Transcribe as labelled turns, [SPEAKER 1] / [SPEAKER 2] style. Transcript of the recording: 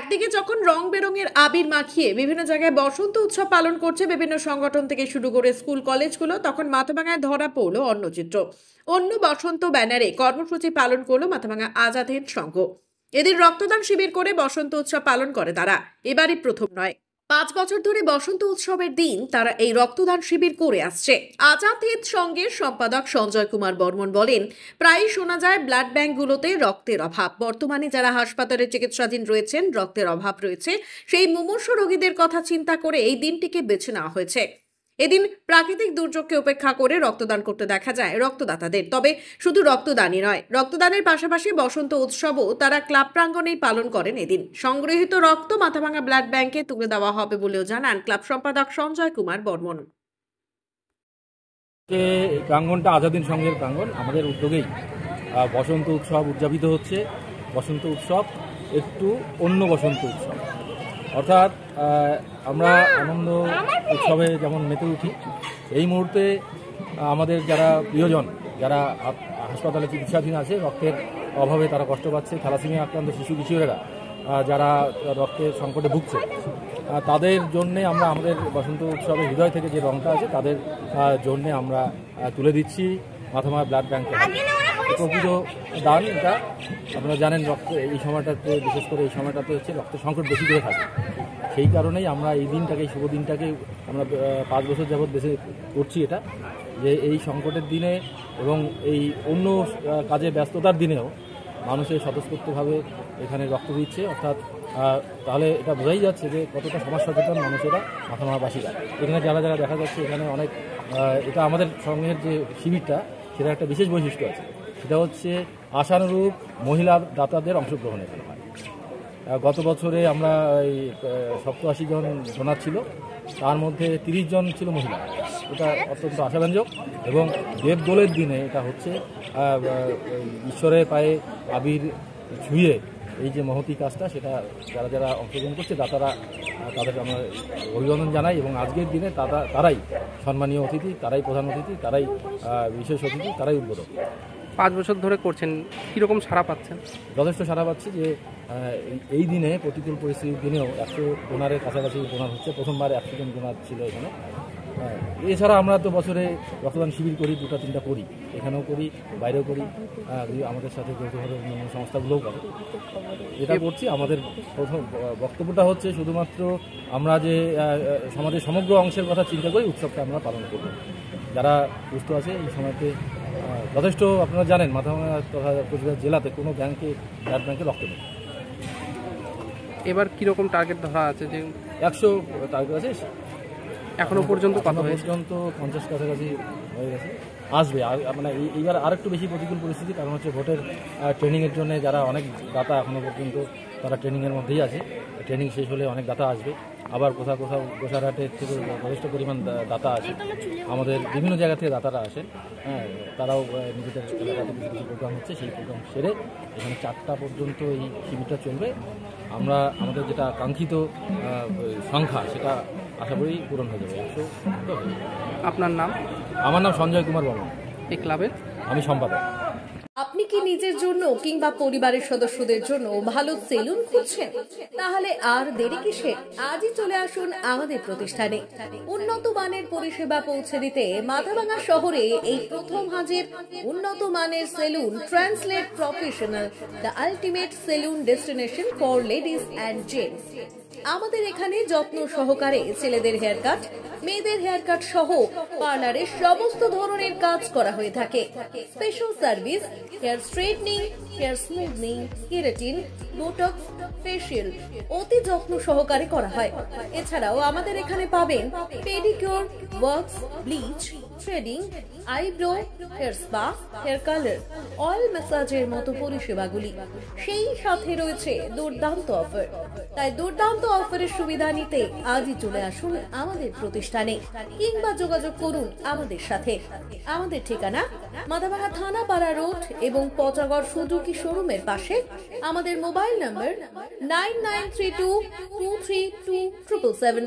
[SPEAKER 1] একদিকে যখন রং বেরঙের আবির মাখিয়ে বিভিন্ন জায়গায় বসন্ত উৎসব পালন করছে বিভিন্ন সংগঠন থেকে শুরু করে স্কুল কলেজগুলো, তখন মাথাভাঙায় ধরা পড়ল অন্য চিত্র। অন্য বসন্ত ব্যানারে কর্মসূচি পালন করলো মাথাভাঙা আজাদ হিন্দ সংঘ। এদিন রক্তদান শিবির করে বসন্ত উৎসব পালন করে তারা। এবারই প্রথম নয়, 5 বছর ধরে বসন্ত উৎসবের দিন তারা এই রক্তদান শিবির করে আসছে। আজাদ হিন্দ সংঘের সম্পাদক সঞ্জয় কুমার বর্মন বলেন, প্রায়ই শোনা যায় ব্লাড ব্যাংকগুলোতে রক্তের অভাব। বর্তমানে যারা হাসপাতালে চিকিৎসাধীন রয়েছেন, রক্তের অভাব রয়েছে, সেই মুমূর্ষু রোগীদের কথা চিন্তা করে এই দিনটিকে বেছে নেওয়া হয়েছে। এদিন প্রাকৃতিক দুর্যোগকে উপেক্ষা করে রক্তদান করতে দেখা যায় রক্তদাতাদের। তবে শুধু রক্তদানই নয়, রক্তদানের পাশাপাশি বসন্ত উৎসবও তারা ক্লাব প্রাঙ্গণেই পালন করেন। এদিন সংগৃহীত রক্ত মাথাভাঙা ব্লাড ব্যাংকে তুলে দেওয়া হবে বলেও জানান ক্লাব সম্পাদক সঞ্জয় কুমার বর্মন।
[SPEAKER 2] প্রাঙ্গণটা আজাদ হিন্দ সংঘের প্রাঙ্গণ, আমাদের উদ্যোগেই বসন্ত উৎসব উদযাপিত হচ্ছে। বসন্ত উৎসব একটু অন্য বসন্ত উৎসব, অর্থাৎ আমরা আনন্দ উৎসবে যেমন মেতে উঠি, এই মুহূর্তে আমাদের যারা প্রিয়জন, যারা হাসপাতালে চিকিৎসাধীন আছে, রক্তের অভাবে তারা কষ্ট পাচ্ছে, থ্যালাসেমিয়া আক্রান্ত শিশু কিশোরেরা যারা রক্তের সংকটে ভুগছে, তাদের জন্যে আমরা আমাদের বসন্ত উৎসবের হৃদয় থেকে যে রঙটা আছে তাদের জন্যে আমরা তুলে দিচ্ছি মাথাভাঙা ব্লাড ব্যাংকে। প্রকৃত দান এটা আপনারা জানেন, রক্ত এই সময়টাতে, বিশেষ করে এই সময়টাতে হচ্ছে রক্তের সংকট বেশি করে থাকে। সেই কারণেই আমরা এই দিনটাকে, এই শুভ দিনটাকে আমরা 5 বছর যাবৎ বেছে করছি এটা, যে এই সংকটের দিনে এবং এই অন্য কাজে ব্যস্ততার দিনেও মানুষের স্বতঃস্ফূর্তভাবে এখানে রক্ত দিচ্ছে। অর্থাৎ তাহলে এটা বোঝাই যাচ্ছে যে কতটা সমাজ সচেতন মানুষেরা মাথাভাঙাবাসীরা। এখানে যারা যারা দেখা যাচ্ছে, এখানে অনেক, এটা আমাদের সঙ্গের যে শিবিরটা, সেটা একটা বিশেষ বৈশিষ্ট্য আছে, সেটা হচ্ছে আশানুরূপ মহিলা দাতাদের অংশগ্রহণ এখানে হয়। গত বছরে আমরা এই 87 জন ডোনার ছিল, তার মধ্যে 30 জন ছিল মহিলা। এটা অত্যন্ত আশাব্যঞ্জক এবং দেবদোলের দিনে এটা হচ্ছে ঈশ্বরের পায়ে আবির ছুঁয়ে এই যে মহতি কাজটা, সেটা যারা যারা অংশগ্রহণ করছে দাতারা, তাদেরকে আমরা অভিনন্দন জানাই। এবং আজকের দিনে তারাই সম্মানীয় অতিথি, তারাই প্রধান অতিথি, তারাই বিশেষ অতিথি, তারাই উদ্বোধক।
[SPEAKER 3] 5 বছর ধরে করছেন, কীরকম সাড়া পাচ্ছেন?
[SPEAKER 2] যথেষ্ট সাড়া পাচ্ছি। যে এই দিনে, প্রতিকূল পরিস্থিতির দিনেও 100 ডোনারের কাছাকাছি ডোনার হচ্ছে। প্রথমবার 100 জন ডোনার ছিল এখানে। এছাড়া আমরা তো বছরে রক্তদান শিবির করি, 2-3টা করি, এখানেও করি, বাইরেও করি, আমাদের সাথে যৌথভাবে অন্যান্য সংস্থাগুলোও করে এটা করছি। আমাদের প্রথম বক্তব্যটা হচ্ছে শুধুমাত্র আমরা যে সমাজের সমগ্র অংশের কথা চিন্তা করি উৎসবটা আমরা পালন করব। যারা সুস্থ আছে এই সময়তে যথেষ্ট, আপনারা জানেন মাথাভাঙা তথা কোচবিহার জেলাতে কোনো ব্যাংকে, ব্লাড ব্যাংকে রক্ত নেই।
[SPEAKER 3] এবার কীরকম টার্গেট ধরা আছে? যে
[SPEAKER 2] 100 টার্গেট আছে।
[SPEAKER 3] এখনো পর্যন্ত কত
[SPEAKER 2] পর্যন্ত 50 কাছাকাছি হয়ে গেছে, আসবে। মানে এইবার আরেকটু বেশি প্রতিকূল পরিস্থিতি, কারণ হচ্ছে ভোটের ট্রেনিংয়ের জন্য যারা অনেক দাতা এখনও পর্যন্ত তারা ট্রেনিংয়ের মধ্যেই আছে। ট্রেনিং শেষ হলে অনেক দাতা আসবে। আবার কোথাও কোথাও গোসারহাটের থেকে যথেষ্ট পরিমাণ দাতা আসে, আমাদের বিভিন্ন জায়গা থেকে দাতারা আসেন। হ্যাঁ, তারাও নিজেদের এলাকাতে কিছু কিছু প্রোগ্রাম হচ্ছে, সেই প্রোগ্রাম সেরে এখানে 4টা পর্যন্ত এই শিবিরটা চলবে। আমরা আমাদের যেটা কাঙ্ক্ষিত সংখ্যা, সেটা আশা করি পূরণ হয়ে যাবে। 100 তো হয়ে যাবে।
[SPEAKER 3] আপনার নাম?
[SPEAKER 2] আমার নাম সঞ্জয় কুমার বর্মন,
[SPEAKER 3] এই ক্লাবের
[SPEAKER 2] আমি সম্পাদক।
[SPEAKER 1] আপনি কি নিজের জন্য কিংবা পরিবারের সদস্যদের জন্য ভালো সেলুন খুঁজছেন? তাহলে আর দেরি কিসের? আজই চলে আসুন আমাদের প্রতিষ্ঠানে। উন্নত মানের পরিষেবা পৌঁছে দিতে মাথাভাঙা শহরে এই প্রথম হাজির উন্নত মানের salon translate professional, the ultimate salon destination for ladies and gents. আমাদের এখানে যত্ন সহকারে ছেলেদের হেয়ার কাট, মেয়েদের হেয়ার কাট সহ পার্লারের সমস্ত ধরনের কাজ করা হয়ে থাকে। Special service, hair straightening, hair smoothing, keratin, botox, facial অতি যত্ন সহকারে করা হয়। এছাড়াও আমাদের এখানে পাবেন pedicure, wax, bleach, threading, eyebrow, hair spa, hair colour, oil ম্যাসাজের মতো পরিষেবাগুলি। সেই সাথে রয়েছে দুর্দান্ত অফার। তাই দুর্দান্ত অফারের সুবিধা নিতে আজই চলে আসুন আমাদের প্রতিষ্ঠানে কিংবা যোগাযোগ করুন আমাদের সাথে। আমাদের ঠিকানা মাথাভাঙা থানাপাড়া রোড এবং পচাগড় সুজুকি শোরুমের পাশে। আমাদের মোবাইল নম্বর 9932232777।